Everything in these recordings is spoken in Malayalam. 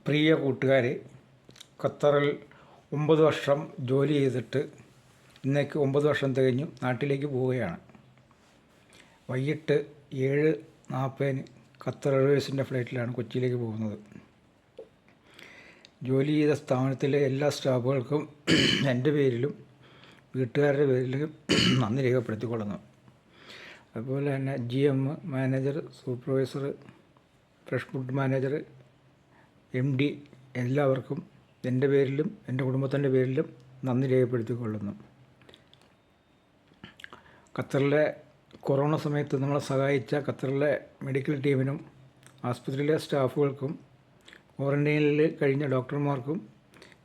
പ്രിയ കൂട്ടുകാരെ, ഖത്തറിൽ 9 വർഷം ജോലി ചെയ്തിട്ട് ഇന്നേക്ക് 9 വർഷം തികഞ്ഞു നാട്ടിലേക്ക് പോവുകയാണ്. വൈകിട്ട് 7:40 ഖത്തർ എയർവേസിൻ്റെ ഫ്ലൈറ്റിലാണ് കൊച്ചിയിലേക്ക് പോകുന്നത്. ജോലി ചെയ്ത സ്ഥാപനത്തിലെ എല്ലാ സ്റ്റാഫുകൾക്കും എൻ്റെ പേരിലും വീട്ടുകാരുടെ പേരിലും നന്ദി രേഖപ്പെടുത്തിക്കൊള്ളുന്നു. അതുപോലെ തന്നെ GM, manager, supervisor, fresh food manager, MD എല്ലാവർക്കും എൻ്റെ പേരിലും എൻ്റെ കുടുംബത്തിൻ്റെ പേരിലും നന്ദി രേഖപ്പെടുത്തിക്കൊള്ളുന്നു. ഖത്തറിലെ കൊറോണ സമയത്ത് നമ്മളെ സഹായിച്ച ഖത്തറിലെ മെഡിക്കൽ ടീമിനും ആസ്പത്രിയിലെ സ്റ്റാഫുകൾക്കും ക്വാറൻറ്റൈനിൽ കഴിഞ്ഞ ഡോക്ടർമാർക്കും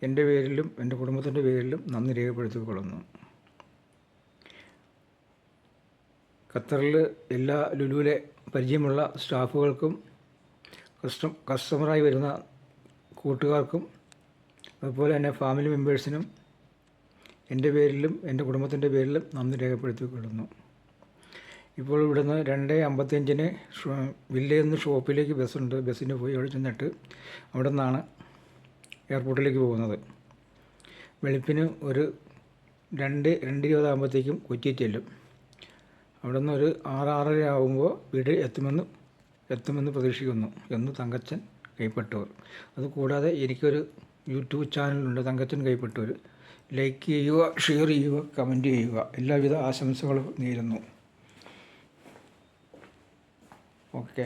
എൻ്റെ പേരിലും എൻ്റെ കുടുംബത്തിൻ്റെ പേരിലും നന്ദി രേഖപ്പെടുത്തിക്കൊള്ളുന്നു. ഖത്തറിൽ എല്ലാ ലുലുവിലെ പരിചയമുള്ള സ്റ്റാഫുകൾക്കും കസ്റ്റമറായി വരുന്ന കൂട്ടുകാർക്കും അതുപോലെ തന്നെ ഫാമിലി മെമ്പേഴ്സിനും എൻ്റെ പേരിലും എൻ്റെ കുടുംബത്തിൻ്റെ പേരിലും നന്ദി രേഖപ്പെടുത്തിക്കൊള്ളുന്നു. ഇപ്പോൾ ഇവിടുന്ന് 2:55 വില്ലയിൽ നിന്ന് ഷോപ്പിലേക്ക് ബസ്സുണ്ട്. ബസ്സിന് പോയി അവിടെ ചെന്നിട്ട് അവിടെ നിന്നാണ് എയർപോർട്ടിലേക്ക് പോകുന്നത്. വെളുപ്പിന് ഒരു 2:20 ആകുമ്പോഴത്തേക്കും കൊച്ചി ചെല്ലും. അവിടെ നിന്ന് ഒരു 6-6:30 ആകുമ്പോൾ വീട്ടിൽ എത്തുമെന്ന് പ്രതീക്ഷിക്കുന്നു എന്ന് തങ്കച്ചൻ കൈപ്പട്ടൂർ. അതുകൂടാതെ എനിക്കൊരു യൂട്യൂബ് ചാനലുണ്ട്, തങ്കച്ചൻ കൈപ്പട്ടൂർ. ലൈക്ക് ചെയ്യുക, ഷെയർ ചെയ്യുക, കമൻറ്റ് ചെയ്യുക. എല്ലാവിധ ആശംസകളും നേരുന്നു. ഓക്കെ.